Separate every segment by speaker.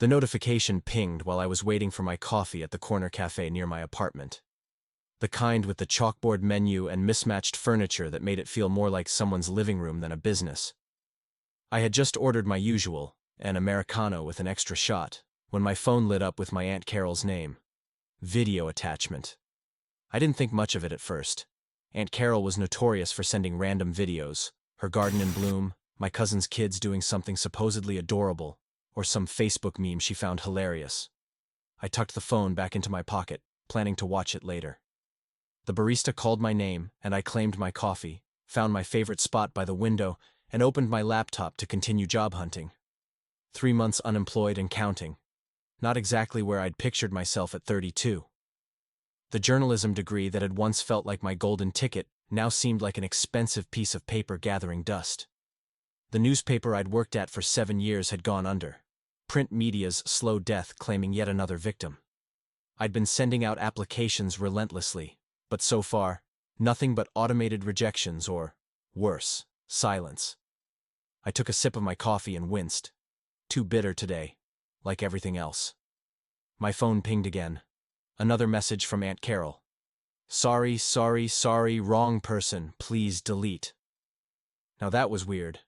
Speaker 1: The notification pinged while I was waiting for my coffee at the corner cafe near my apartment. The kind with the chalkboard menu and mismatched furniture that made it feel more like someone's living room than a business. I had just ordered my usual, an Americano with an extra shot, when my phone lit up with my Aunt Carol's name. Video attachment. I didn't think much of it at first. Aunt Carol was notorious for sending random videos, her garden in bloom, my cousin's kids doing something supposedly adorable, or some Facebook meme she found hilarious. I tucked the phone back into my pocket, planning to watch it later. The barista called my name, and I claimed my coffee, found my favorite spot by the window, and opened my laptop to continue job hunting. 3 months unemployed and counting. Not exactly where I'd pictured myself at 32. The journalism degree that had once felt like my golden ticket now seemed like an expensive piece of paper gathering dust. The newspaper I'd worked at for 7 years had gone under. Print media's slow death claiming yet another victim. I'd been sending out applications relentlessly, but so far, nothing but automated rejections or, worse, silence. I took a sip of my coffee and winced. Too bitter today, like everything else. My phone pinged again. Another message from Aunt Carol. Sorry, wrong person, please delete. Now that was weird.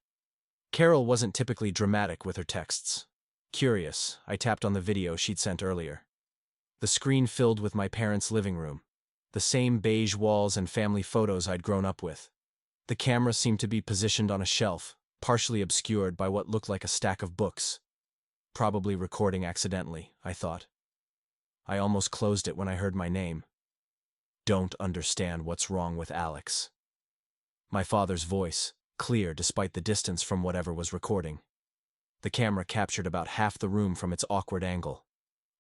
Speaker 1: Carol wasn't typically dramatic with her texts. Curious, I tapped on the video she'd sent earlier. The screen filled with my parents' living room. The same beige walls and family photos I'd grown up with. The camera seemed to be positioned on a shelf, partially obscured by what looked like a stack of books. Probably recording accidentally, I thought. I almost closed it when I heard my name. Don't understand what's wrong with Alex. My father's voice, clear despite the distance from whatever was recording. The camera captured about half the room from its awkward angle.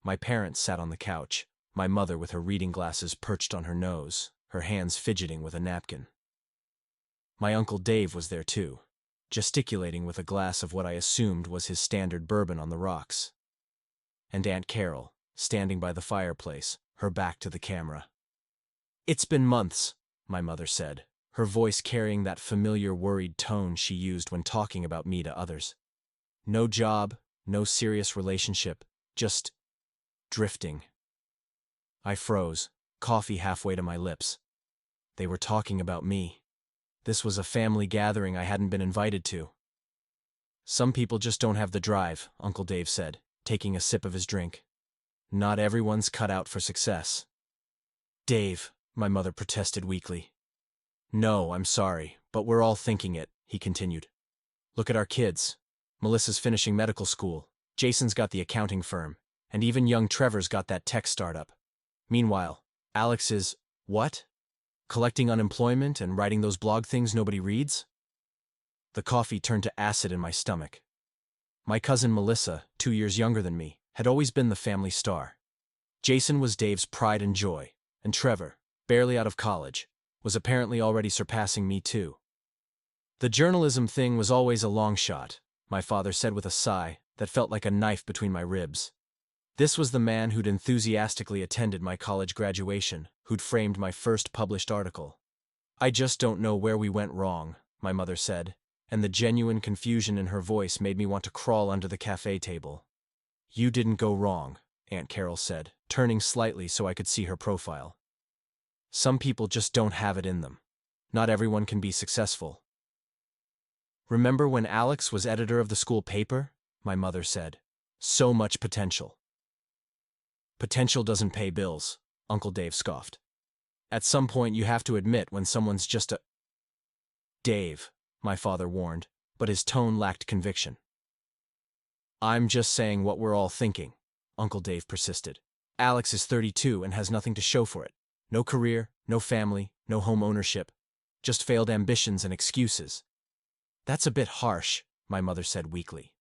Speaker 1: My parents sat on the couch, my mother with her reading glasses perched on her nose, her hands fidgeting with a napkin. My Uncle Dave was there too, gesticulating with a glass of what I assumed was his standard bourbon on the rocks. And Aunt Carol, standing by the fireplace, her back to the camera. It's been months, my mother said, her voice carrying that familiar worried tone she used when talking about me to others. No job, no serious relationship, just drifting. I froze, coffee halfway to my lips. They were talking about me. This was a family gathering I hadn't been invited to. Some people just don't have the drive, Uncle Dave said, taking a sip of his drink. Not everyone's cut out for success. Dave, my mother protested weakly. No, I'm sorry, but we're all thinking it, he continued. Look at our kids. Melissa's finishing medical school, Jason's got the accounting firm, and even young Trevor's got that tech startup. Meanwhile, Alex is, what? Collecting unemployment and writing those blog things nobody reads? The coffee turned to acid in my stomach. My cousin Melissa, 2 years younger than me, had always been the family star. Jason was Dave's pride and joy, and Trevor, barely out of college, was apparently already surpassing me too. The journalism thing was always a long shot, my father said with a sigh that felt like a knife between my ribs. This was the man who'd enthusiastically attended my college graduation, who'd framed my first published article. I just don't know where we went wrong, my mother said, and the genuine confusion in her voice made me want to crawl under the cafe table. You didn't go wrong, Aunt Carol said, turning slightly so I could see her profile. Some people just don't have it in them. Not everyone can be successful. Remember when Alex was editor of the school paper? My mother said. So much potential. Potential doesn't pay bills, Uncle Dave scoffed. At some point you have to admit when someone's just a... Dave, my father warned, but his tone lacked conviction. I'm just saying what we're all thinking, Uncle Dave persisted. Alex is 32 and has nothing to show for it. No career, no family, no home ownership. Just failed ambitions and excuses. That's a bit harsh, my mother said weakly.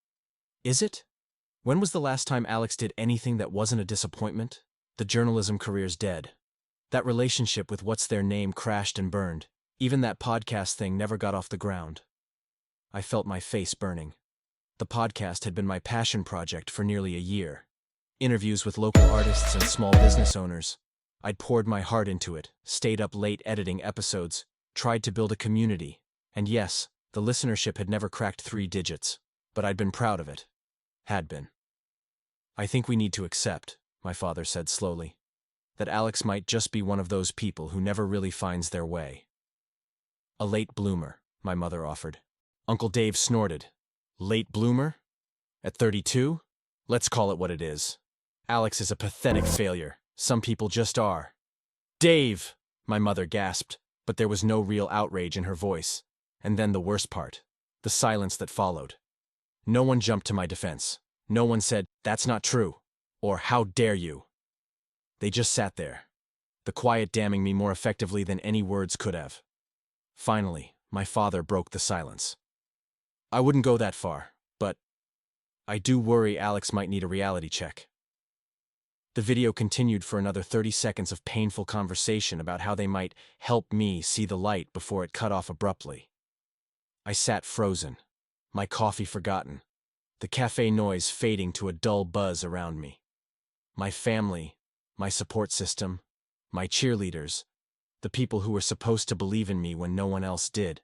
Speaker 1: Is it? When was the last time Alex did anything that wasn't a disappointment? The journalism career's dead. That relationship with what's their name crashed and burned. Even that podcast thing never got off the ground. I felt my face burning. The podcast had been my passion project for nearly a year. Interviews with local artists and small business owners. I'd poured my heart into it, stayed up late editing episodes, tried to build a community. And yes, the listenership had never cracked 3 digits, but I'd been proud of it. Had been. I think we need to accept, my father said slowly, that Alex might just be one of those people who never really finds their way. A late bloomer, my mother offered. Uncle Dave snorted. Late bloomer? At 32? Let's call it what it is. Alex is a pathetic failure. Some people just are. Dave! My mother gasped, but there was no real outrage in her voice. And then the worst part, the silence that followed. No one jumped to my defense. No one said, "That's not true," or "How dare you?" They just sat there, the quiet damning me more effectively than any words could have. Finally, my father broke the silence. I wouldn't go that far, but I do worry Alex might need a reality check. The video continued for another 30 seconds of painful conversation about how they might help me see the light before it cut off abruptly. I sat frozen, my coffee forgotten, the cafe noise fading to a dull buzz around me. My family, my support system, my cheerleaders, the people who were supposed to believe in me when no one else did,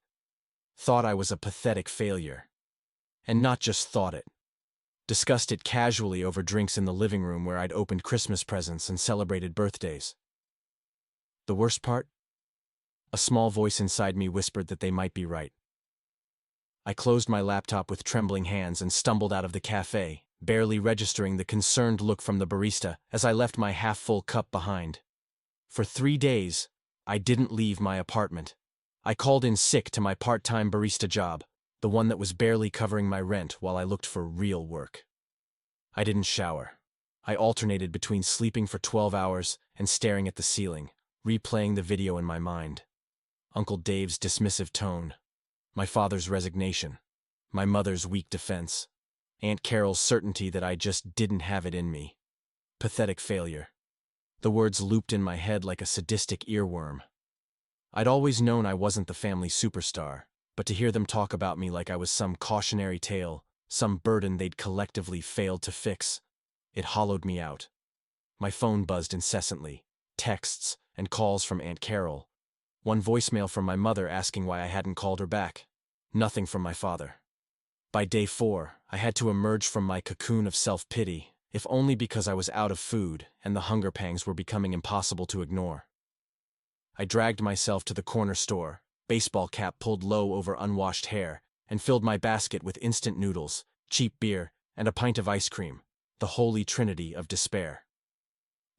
Speaker 1: thought I was a pathetic failure. And not just thought it. Discussed it casually over drinks in the living room where I'd opened Christmas presents and celebrated birthdays. The worst part? A small voice inside me whispered that they might be right. I closed my laptop with trembling hands and stumbled out of the cafe, barely registering the concerned look from the barista as I left my half-full cup behind. For 3 days, I didn't leave my apartment. I called in sick to my part-time barista job, the one that was barely covering my rent while I looked for real work. I didn't shower. I alternated between sleeping for 12 hours and staring at the ceiling, replaying the video in my mind. Uncle Dave's dismissive tone, my father's resignation, my mother's weak defense, Aunt Carol's certainty that I just didn't have it in me. Pathetic failure. The words looped in my head like a sadistic earworm. I'd always known I wasn't the family superstar, but to hear them talk about me like I was some cautionary tale, some burden they'd collectively failed to fix, it hollowed me out. My phone buzzed incessantly, texts and calls from Aunt Carol. One voicemail from my mother asking why I hadn't called her back. Nothing from my father. By day 4, I had to emerge from my cocoon of self-pity, if only because I was out of food and the hunger pangs were becoming impossible to ignore. I dragged myself to the corner store, baseball cap pulled low over unwashed hair, and filled my basket with instant noodles, cheap beer, and a pint of ice cream, the holy trinity of despair.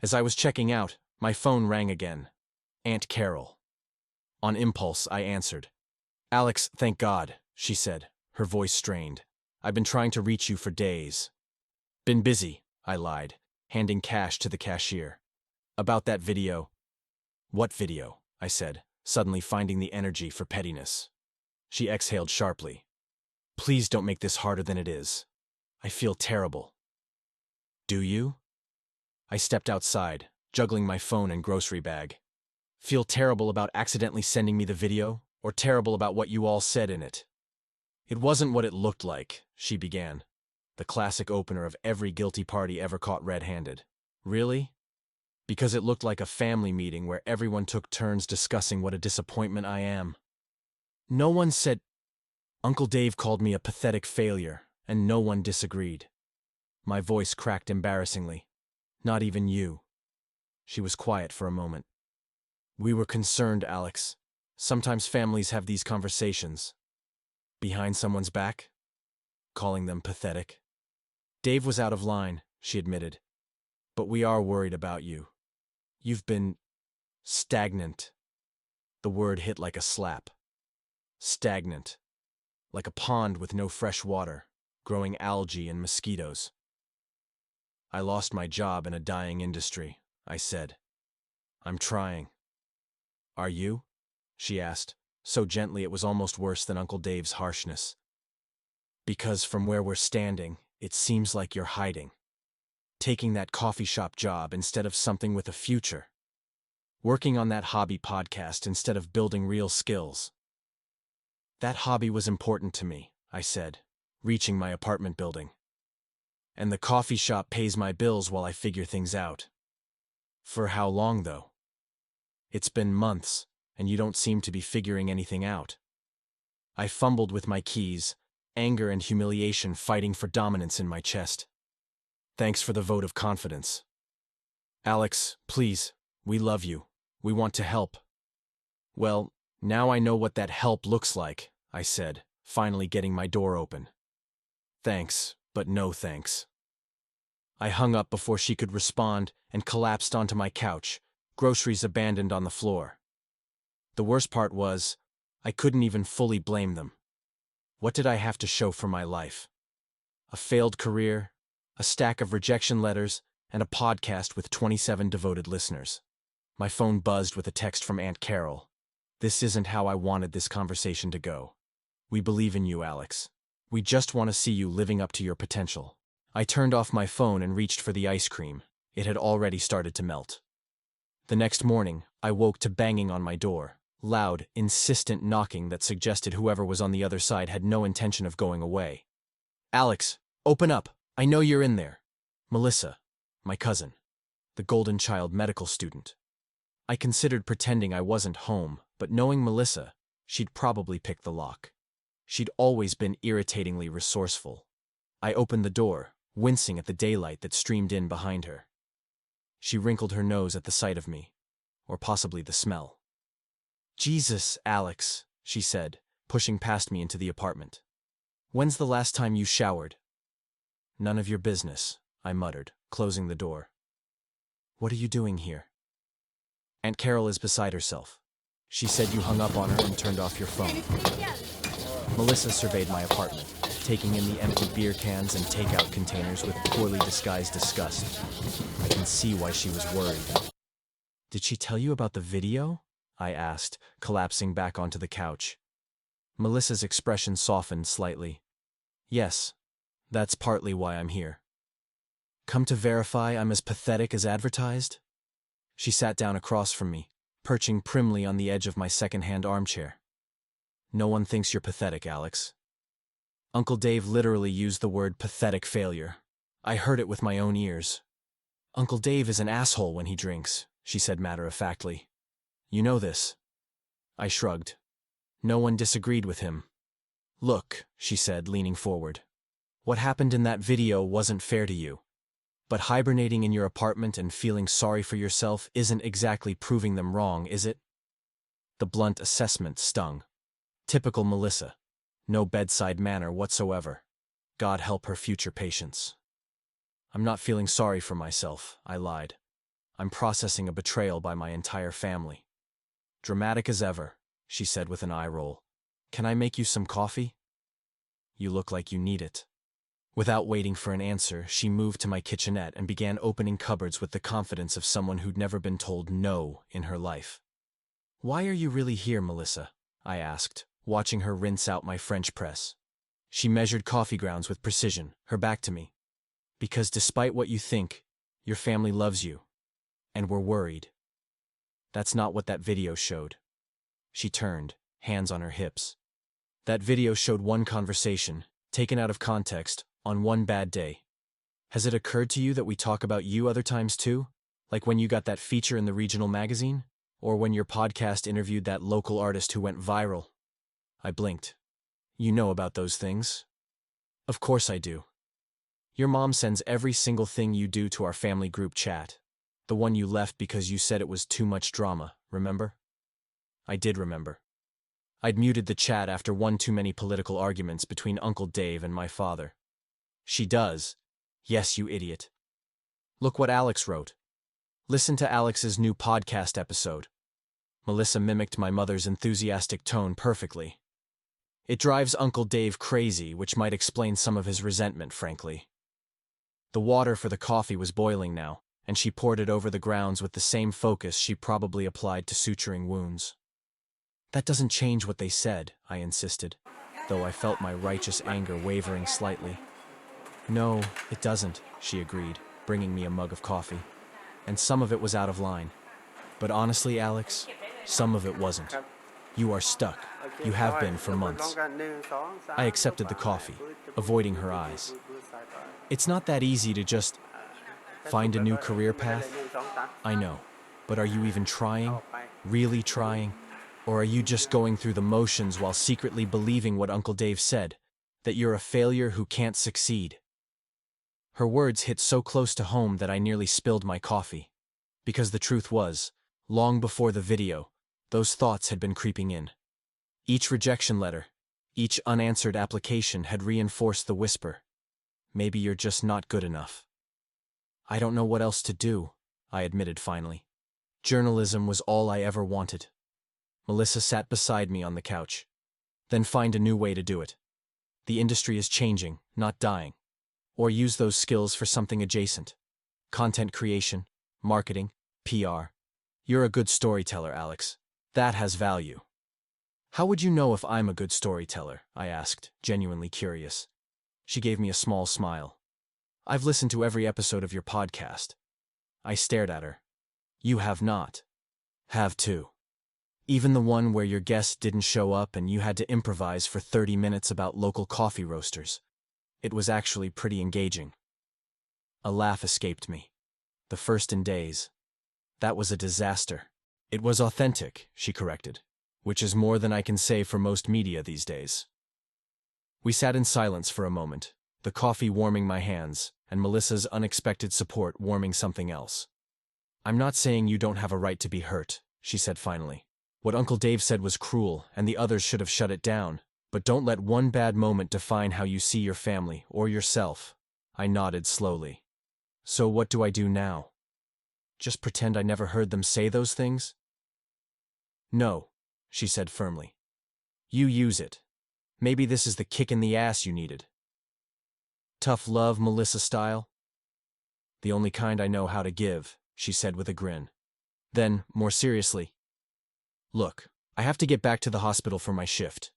Speaker 1: As I was checking out, my phone rang again. Aunt Carol. On impulse, I answered. "Alex, thank God," she said, her voice strained. "I've been trying to reach you for days." "Been busy," I lied, handing cash to the cashier. "About that video." "What video?" I said, suddenly finding the energy for pettiness. She exhaled sharply. "Please don't make this harder than it is. I feel terrible." "Do you?" I stepped outside, juggling my phone and grocery bag. "Feel terrible about accidentally sending me the video, or terrible about what you all said in it?" "It wasn't what it looked like," she began, the classic opener of every guilty party ever caught red-handed. "Really?" "Because it looked like a family meeting where everyone took turns discussing what a disappointment I am. No one said. Uncle Dave called me a pathetic failure, and no one disagreed." My voice cracked embarrassingly. "Not even you." She was quiet for a moment. "We were concerned, Alex. Sometimes families have these conversations. Behind someone's back? Calling them pathetic." "Dave was out of line," she admitted. "But we are worried about you. You've been stagnant." The word hit like a slap. Stagnant. Like a pond with no fresh water, growing algae and mosquitoes. "I lost my job in a dying industry," I said. "I'm trying." "Are you?" she asked, so gently it was almost worse than Uncle Dave's harshness. "Because from where we're standing, it seems like you're hiding. Taking that coffee shop job instead of something with a future. Working on that hobby podcast instead of building real skills." "That hobby was important to me," I said, reaching my apartment building. "And the coffee shop pays my bills while I figure things out." "For how long, though?" "It's been months, and you don't seem to be figuring anything out." I fumbled with my keys, anger and humiliation fighting for dominance in my chest. Thanks for the vote of confidence. Alex, please, we love you. We want to help. Well, now I know what that help looks like, I said, finally getting my door open. Thanks, but no thanks. I hung up before she could respond and collapsed onto my couch, groceries abandoned on the floor. The worst part was, I couldn't even fully blame them. What did I have to show for my life? A failed career, a stack of rejection letters, and a podcast with 27 devoted listeners. My phone buzzed with a text from Aunt Carol. This isn't how I wanted this conversation to go. We believe in you, Alex. We just want to see you living up to your potential. I turned off my phone and reached for the ice cream. It had already started to melt. The next morning, I woke to banging on my door, loud, insistent knocking that suggested whoever was on the other side had no intention of going away. Alex, open up. I know you're in there. Melissa, my cousin, the Golden Child medical student. I considered pretending I wasn't home, but knowing Melissa, she'd probably pick the lock. She'd always been irritatingly resourceful. I opened the door, wincing at the daylight that streamed in behind her. She wrinkled her nose at the sight of me, or possibly the smell. Jesus, Alex, she said, pushing past me into the apartment. When's the last time you showered? None of your business, I muttered, closing the door. What are you doing here? Aunt Carol is beside herself. She said you hung up on her and turned off your phone. Melissa surveyed my apartment, taking in the empty beer cans and takeout containers with poorly disguised disgust. I can see why she was worried. Did she tell you about the video? I asked, collapsing back onto the couch. Melissa's expression softened slightly. Yes, that's partly why I'm here. Come to verify I'm as pathetic as advertised? She sat down across from me, perching primly on the edge of my second-hand armchair. No one thinks you're pathetic, Alex. Uncle Dave literally used the word pathetic failure. I heard it with my own ears. Uncle Dave is an asshole when he drinks, she said matter-of-factly. You know this. I shrugged. No one disagreed with him. Look, she said, leaning forward. What happened in that video wasn't fair to you. But hibernating in your apartment and feeling sorry for yourself isn't exactly proving them wrong, is it? The blunt assessment stung. Typical Melissa. No bedside manner whatsoever. God help her future patients. I'm not feeling sorry for myself, I lied. I'm processing a betrayal by my entire family. Dramatic as ever, she said with an eye roll. Can I make you some coffee? You look like you need it. Without waiting for an answer, she moved to my kitchenette and began opening cupboards with the confidence of someone who'd never been told no in her life. Why are you really here, Melissa? I asked, watching her rinse out my French press. She measured coffee grounds with precision, her back to me. Because despite what you think, your family loves you. And we're worried. That's not what that video showed. She turned, hands on her hips. That video showed one conversation, taken out of context, on one bad day. Has it occurred to you that we talk about you other times too? Like when you got that feature in the regional magazine? Or when your podcast interviewed that local artist who went viral? I blinked. You know about those things? Of course I do. Your mom sends every single thing you do to our family group chat. The one you left because you said it was too much drama, remember? I did remember. I'd muted the chat after one too many political arguments between Uncle Dave and my father. She does. Yes, you idiot. Look what Alex wrote. Listen to Alex's new podcast episode. Melissa mimicked my mother's enthusiastic tone perfectly. It drives Uncle Dave crazy, which might explain some of his resentment, frankly. The water for the coffee was boiling now, and she poured it over the grounds with the same focus she probably applied to suturing wounds. That doesn't change what they said, I insisted, though I felt my righteous anger wavering slightly. No, it doesn't, she agreed, bringing me a mug of coffee. And some of it was out of line. But honestly, Alex, some of it wasn't. You are stuck. You have been for months. I accepted the coffee, avoiding her eyes. It's not that easy to just find a new career path. I know, but are you even trying? Really trying? Or are you just going through the motions while secretly believing what Uncle Dave said, that you're a failure who can't succeed? Her words hit so close to home that I nearly spilled my coffee. Because the truth was, long before the video, those thoughts had been creeping in. Each rejection letter, each unanswered application had reinforced the whisper. Maybe you're just not good enough. I don't know what else to do, I admitted finally. Journalism was all I ever wanted. Melissa sat beside me on the couch. Then find a new way to do it. The industry is changing, not dying. Or use those skills for something adjacent. Content creation, marketing, PR. You're a good storyteller, Alex. That has value. How would you know if I'm a good storyteller? I asked, genuinely curious. She gave me a small smile. I've listened to every episode of your podcast. I stared at her. You have not. Have too. Even the one where your guest didn't show up and you had to improvise for 30 minutes about local coffee roasters. It was actually pretty engaging. A laugh escaped me. The first in days. That was a disaster. It was authentic, she corrected, which is more than I can say for most media these days. We sat in silence for a moment, the coffee warming my hands, and Melissa's unexpected support warming something else. I'm not saying you don't have a right to be hurt, she said finally. What Uncle Dave said was cruel, and the others should have shut it down, but don't let one bad moment define how you see your family or yourself. I nodded slowly. So what do I do now? Just pretend I never heard them say those things? No, she said firmly. You use it. Maybe this is the kick in the ass you needed. Tough love, Melissa style? The only kind I know how to give, she said with a grin. Then, more seriously. Look, I have to get back to the hospital for my shift.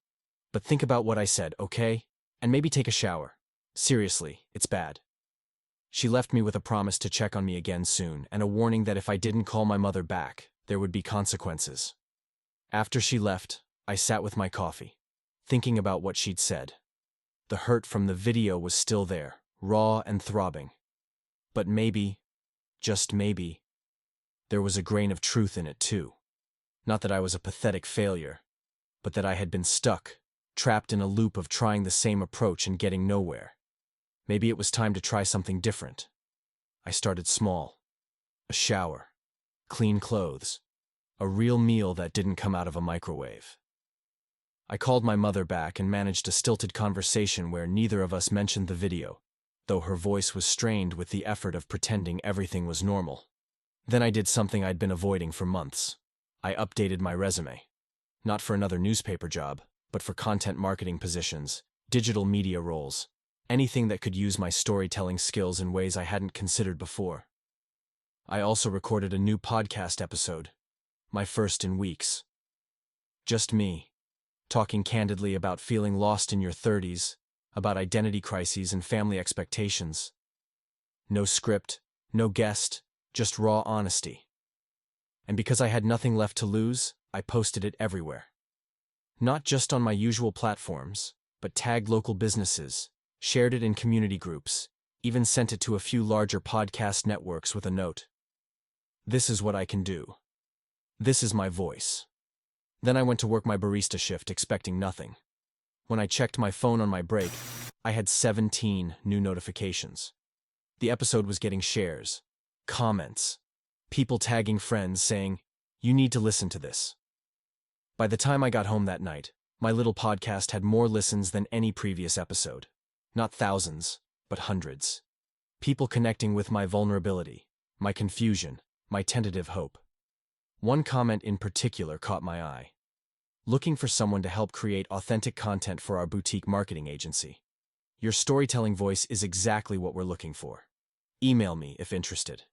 Speaker 1: But think about what I said, okay? And maybe take a shower. Seriously, it's bad. She left me with a promise to check on me again soon and a warning that if I didn't call my mother back, there would be consequences. After she left, I sat with my coffee, thinking about what she'd said. The hurt from the video was still there, raw and throbbing. But maybe, just maybe, there was a grain of truth in it too. Not that I was a pathetic failure, but that I had been stuck, trapped in a loop of trying the same approach and getting nowhere. Maybe it was time to try something different. I started small. A shower, clean clothes, a real meal that didn't come out of a microwave. I called my mother back and managed a stilted conversation where neither of us mentioned the video, though her voice was strained with the effort of pretending everything was normal. Then I did something I'd been avoiding for months. I updated my resume. Not for another newspaper job, but for content marketing positions, digital media roles, anything that could use my storytelling skills in ways I hadn't considered before. I also recorded a new podcast episode, my first in weeks. Just me, talking candidly about feeling lost in your 30s, about identity crises and family expectations. No script, no guest, just raw honesty. And because I had nothing left to lose, I posted it everywhere. Not just on my usual platforms, but tagged local businesses, shared it in community groups, even sent it to a few larger podcast networks with a note. This is what I can do. This is my voice. Then I went to work my barista shift expecting nothing. When I checked my phone on my break, I had 17 new notifications. The episode was getting shares, comments, people tagging friends saying, "You need to listen to this." By the time I got home that night, my little podcast had more listens than any previous episode. Not thousands, but hundreds. People connecting with my vulnerability, my confusion, my tentative hope. One comment in particular caught my eye. Looking for someone to help create authentic content for our boutique marketing agency. Your storytelling voice is exactly what we're looking for. Email me if interested.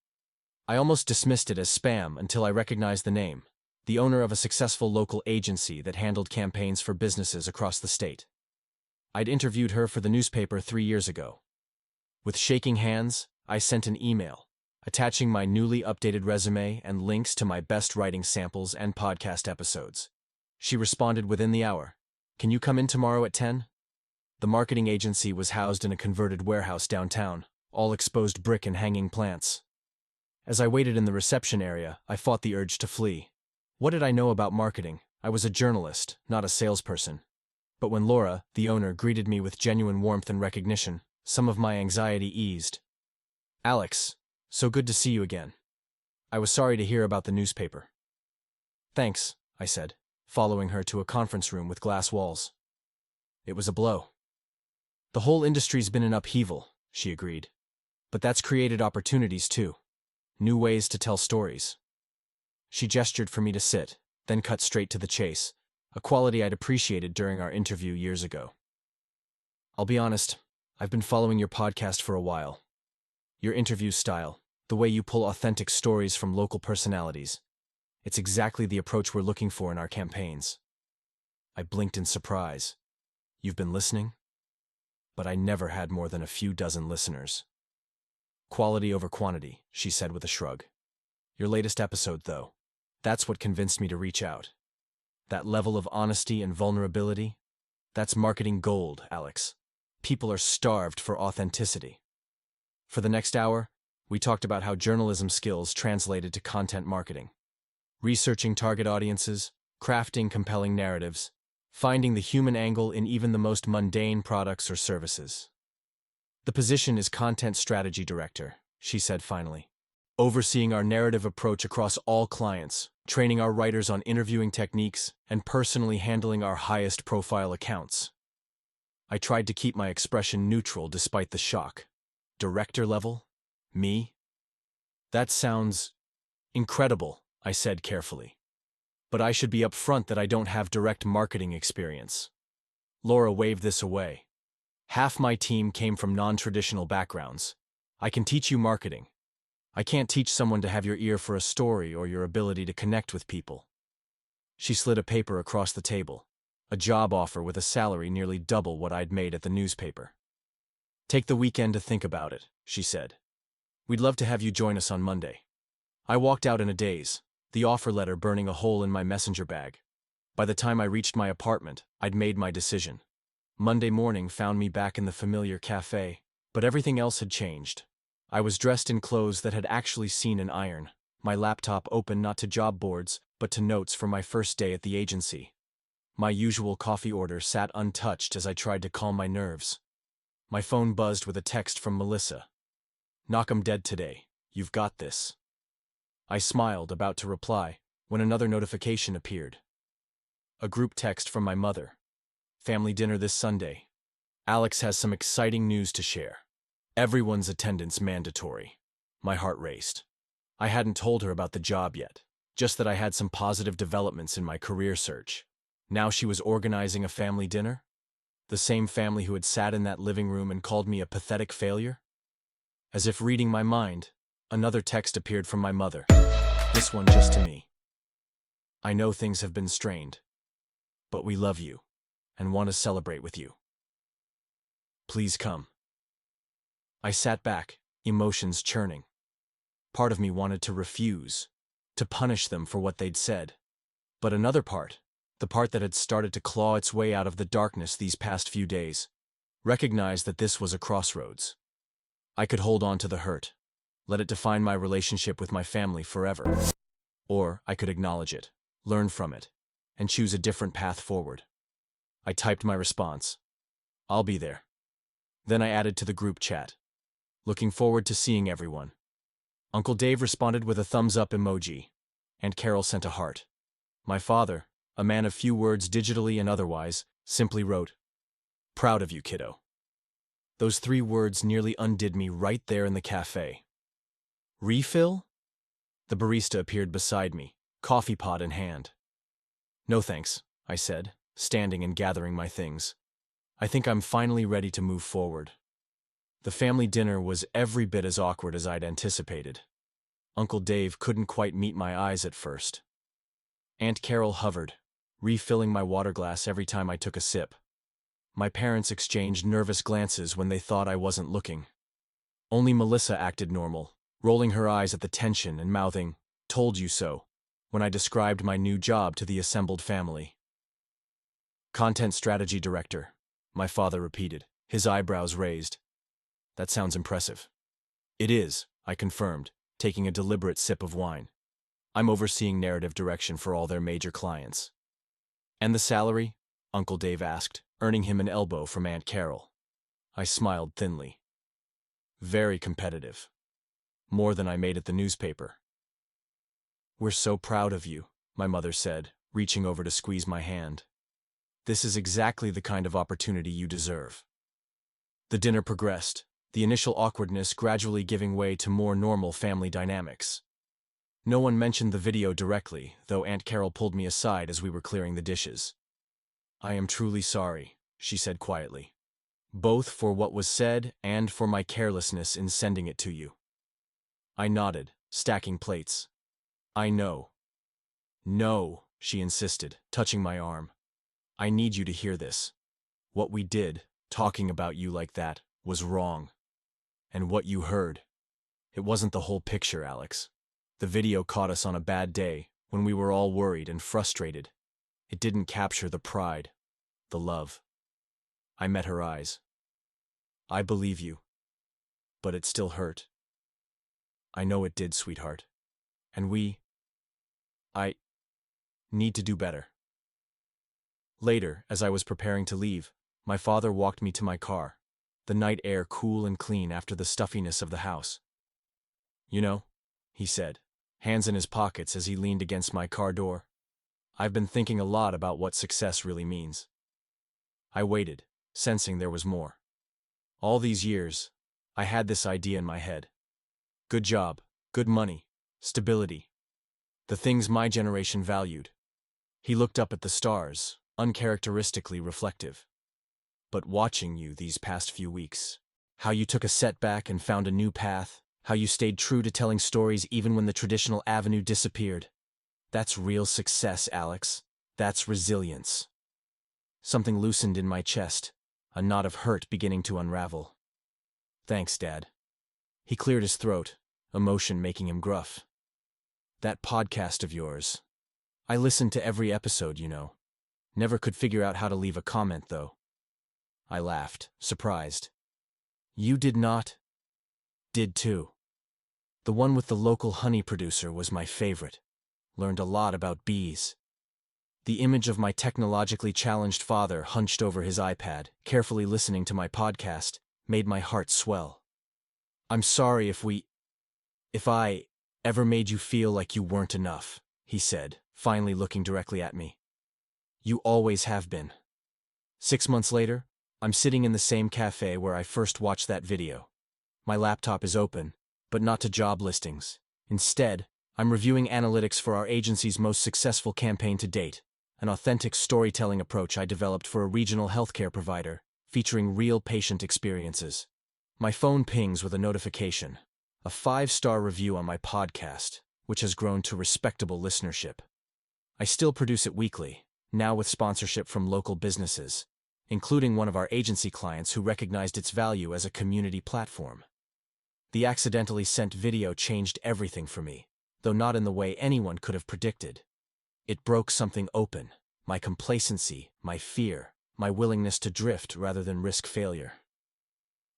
Speaker 1: I almost dismissed it as spam until I recognized the name, the owner of a successful local agency that handled campaigns for businesses across the state. I'd interviewed her for the newspaper 3 years ago. With shaking hands, I sent an email, attaching my newly updated resume and links to my best writing samples and podcast episodes. She responded within the hour. "Can you come in tomorrow at 10?" The marketing agency was housed in a converted warehouse downtown, all exposed brick and hanging plants. As I waited in the reception area, I fought the urge to flee. What did I know about marketing? I was a journalist, not a salesperson. But when Laura, the owner, greeted me with genuine warmth and recognition, some of my anxiety eased. Alex, so good to see you again. I was sorry to hear about the newspaper. Thanks, I said, following her to a conference room with glass walls. It was a blow. The whole industry's been in upheaval, she agreed. But that's created opportunities too. New ways to tell stories. She gestured for me to sit, then cut straight to the chase, a quality I'd appreciated during our interview years ago. I'll be honest, I've been following your podcast for a while. Your interview style, the way you pull authentic stories from local personalities. It's exactly the approach we're looking for in our campaigns. I blinked in surprise. You've been listening? But I never had more than a few dozen listeners. Quality over quantity, she said with a shrug. Your latest episode, though, that's what convinced me to reach out. That level of honesty and vulnerability, that's marketing gold, Alex. People are starved for authenticity. For the next hour, we talked about how journalism skills translated to content marketing. Researching target audiences, crafting compelling narratives, finding the human angle in even the most mundane products or services. The position is Content Strategy Director, she said finally, overseeing our narrative approach across all clients, training our writers on interviewing techniques, and personally handling our highest profile accounts. I tried to keep my expression neutral despite the shock. Director level? Me? That sounds incredible, I said carefully. But I should be upfront that I don't have direct marketing experience. Laura waved this away. Half my team came from non-traditional backgrounds. I can teach you marketing. I can't teach someone to have your ear for a story or your ability to connect with people. She slid a paper across the table, a job offer with a salary nearly double what I'd made at the newspaper. Take the weekend to think about it, she said. We'd love to have you join us on Monday. I walked out in a daze, the offer letter burning a hole in my messenger bag. By the time I reached my apartment, I'd made my decision. Monday morning found me back in the familiar cafe, but everything else had changed. I was dressed in clothes that had actually seen an iron, my laptop open not to job boards, but to notes from my first day at the agency. My usual coffee order sat untouched as I tried to calm my nerves. My phone buzzed with a text from Melissa. Knock 'em dead today. You've got this. I smiled, about to reply, when another notification appeared. A group text from my mother. Family dinner this Sunday. Alex has some exciting news to share. Everyone's attendance mandatory. My heart raced. I hadn't told her about the job yet, just that I had some positive developments in my career search. Now she was organizing a family dinner? The same family who had sat in that living room and called me a pathetic failure? As if reading my mind, another text appeared from my mother. This one just to me. I know things have been strained, but we love you and want to celebrate with you. Please come. I sat back, emotions churning. Part of me wanted to refuse, to punish them for what they'd said. But another part, the part that had started to claw its way out of the darkness these past few days, recognized that this was a crossroads. I could hold on to the hurt, let it define my relationship with my family forever. Or I could acknowledge it, learn from it, and choose a different path forward. I typed my response. I'll be there. Then I added to the group chat. Looking forward to seeing everyone. Uncle Dave responded with a thumbs-up emoji. Aunt Carol sent a heart. My father, a man of few words digitally and otherwise, simply wrote, "Proud of you, kiddo." Those 3 words nearly undid me right there in the cafe. Refill? The barista appeared beside me, coffee pot in hand. No thanks, I said, standing and gathering my things. I think I'm finally ready to move forward. The family dinner was every bit as awkward as I'd anticipated. Uncle Dave couldn't quite meet my eyes at first. Aunt Carol hovered, refilling my water glass every time I took a sip. My parents exchanged nervous glances when they thought I wasn't looking. Only Melissa acted normal, rolling her eyes at the tension and mouthing, "Told you so," when I described my new job to the assembled family. Content Strategy Director, my father repeated, his eyebrows raised. That sounds impressive. It is, I confirmed, taking a deliberate sip of wine. I'm overseeing narrative direction for all their major clients. And the salary? Uncle Dave asked, earning him an elbow from Aunt Carol. I smiled thinly. Very competitive. more than I made at the newspaper. "We're so proud of you," my mother said, reaching over to squeeze my hand. "This is exactly the kind of opportunity you deserve." The dinner progressed, the initial awkwardness gradually giving way to more normal family dynamics. No one mentioned the video directly, though Aunt Carol pulled me aside as we were clearing the dishes. "I am truly sorry," she said quietly, "both for what was said and for my carelessness in sending it to you." I nodded, stacking plates. "I know." "No," she insisted, touching my arm. "I need you to hear this. What we did, talking about you like that, was wrong. And what you heard, it wasn't the whole picture, Alex. The video caught us on a bad day, when we were all worried and frustrated. It didn't capture the pride, the love." I met her eyes. "I believe you. But it still hurt." "I know it did, sweetheart. And I need to do better." Later, as I was preparing to leave, my father walked me to my car, the night air cool and clean after the stuffiness of the house. "You know," he said, hands in his pockets as he leaned against my car door, "I've been thinking a lot about what success really means." I waited, sensing there was more. All these years, I had this idea in my head. Good job, good money, stability. The things my generation valued. He looked up at the stars, uncharacteristically reflective. "But watching you these past few weeks, how you took a setback and found a new path, how you stayed true to telling stories even when the traditional avenue disappeared. That's real success, Alex. That's resilience." Something loosened in my chest, a knot of hurt beginning to unravel. "Thanks, Dad." He cleared his throat, emotion making him gruff. "That podcast of yours. I listened to every episode, you know. Never could figure out how to leave a comment, though." I laughed, surprised. "You did not?" "Did too. The one with the local honey producer was my favorite. Learned a lot about bees." The image of my technologically challenged father hunched over his iPad, carefully listening to my podcast, made my heart swell. "I'm sorry if I ever made you feel like you weren't enough," he said, finally looking directly at me. "You always have been." 6 months later, I'm sitting in the same cafe where I first watched that video. My laptop is open, but not to job listings. Instead, I'm reviewing analytics for our agency's most successful campaign to date, an authentic storytelling approach I developed for a regional healthcare provider, featuring real patient experiences. My phone pings with a notification, a 5-star review on my podcast, which has grown to respectable listenership. I still produce it weekly, now with sponsorship from local businesses, including one of our agency clients who recognized its value as a community platform. The accidentally sent video changed everything for me, though not in the way anyone could have predicted. It broke something open, my complacency, my fear, my willingness to drift rather than risk failure.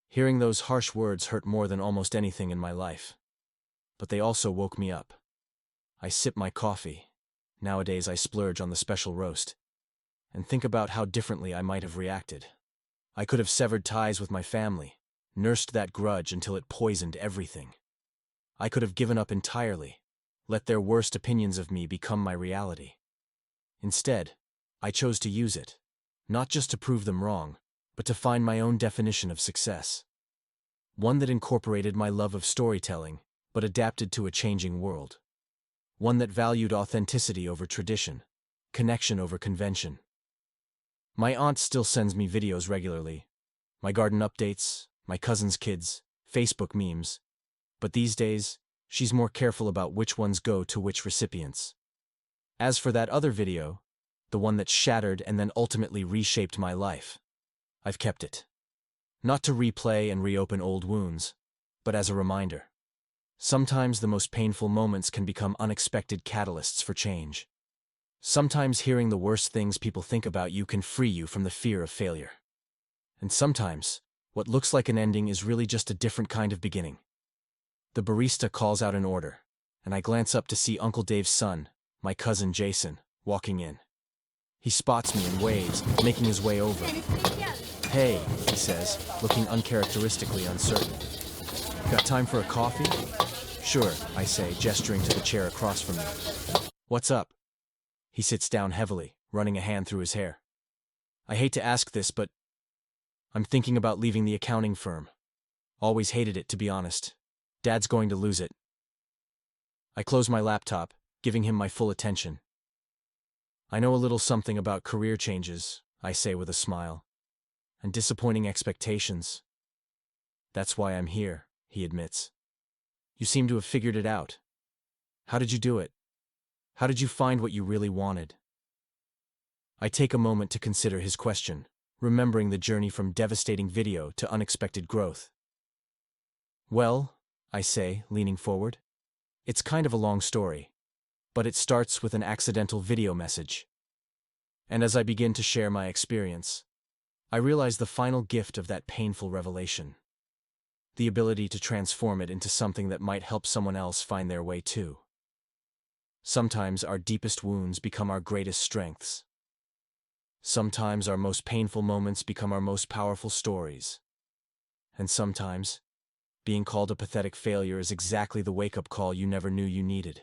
Speaker 1: Hearing those harsh words hurt more than almost anything in my life. But they also woke me up. I sip my coffee. Nowadays I splurge on the special roast. And think about how differently I might have reacted. I could have severed ties with my family, nursed that grudge until it poisoned everything. I could have given up entirely, let their worst opinions of me become my reality. Instead, I chose to use it, not just to prove them wrong, but to find my own definition of success. One that incorporated my love of storytelling, but adapted to a changing world. One that valued authenticity over tradition, connection over convention. My aunt still sends me videos regularly. My garden updates, my cousin's kids, Facebook memes. But these days, she's more careful about which ones go to which recipients. As for that other video, the one that shattered and then ultimately reshaped my life, I've kept it. Not to replay and reopen old wounds, but as a reminder. Sometimes the most painful moments can become unexpected catalysts for change. Sometimes hearing the worst things people think about you can free you from the fear of failure. And sometimes, what looks like an ending is really just a different kind of beginning. The barista calls out an order, and I glance up to see Uncle Dave's son, my cousin Jason, walking in. He spots me and waves, making his way over. "Hey," he says, looking uncharacteristically uncertain. "Got time for a coffee?" Sure, I say, gesturing to the chair across from me. What's up? He sits down heavily, running a hand through his hair. I hate to ask this, but I'm thinking about leaving the accounting firm. Always hated it, to be honest. Dad's going to lose it. I close my laptop, giving him my full attention. I know a little something about career changes, I say with a smile. And disappointing expectations. That's why I'm here, he admits. You seem to have figured it out. How did you do it? How did you find what you really wanted? I take a moment to consider his question, remembering the journey from devastating video to unexpected growth. Well, I say, leaning forward, it's kind of a long story, but it starts with an accidental video message. And as I begin to share my experience, I realize the final gift of that painful revelation. The ability to transform it into something that might help someone else find their way too. Sometimes our deepest wounds become our greatest strengths. Sometimes our most painful moments become our most powerful stories. And sometimes, being called a pathetic failure is exactly the wake-up call you never knew you needed.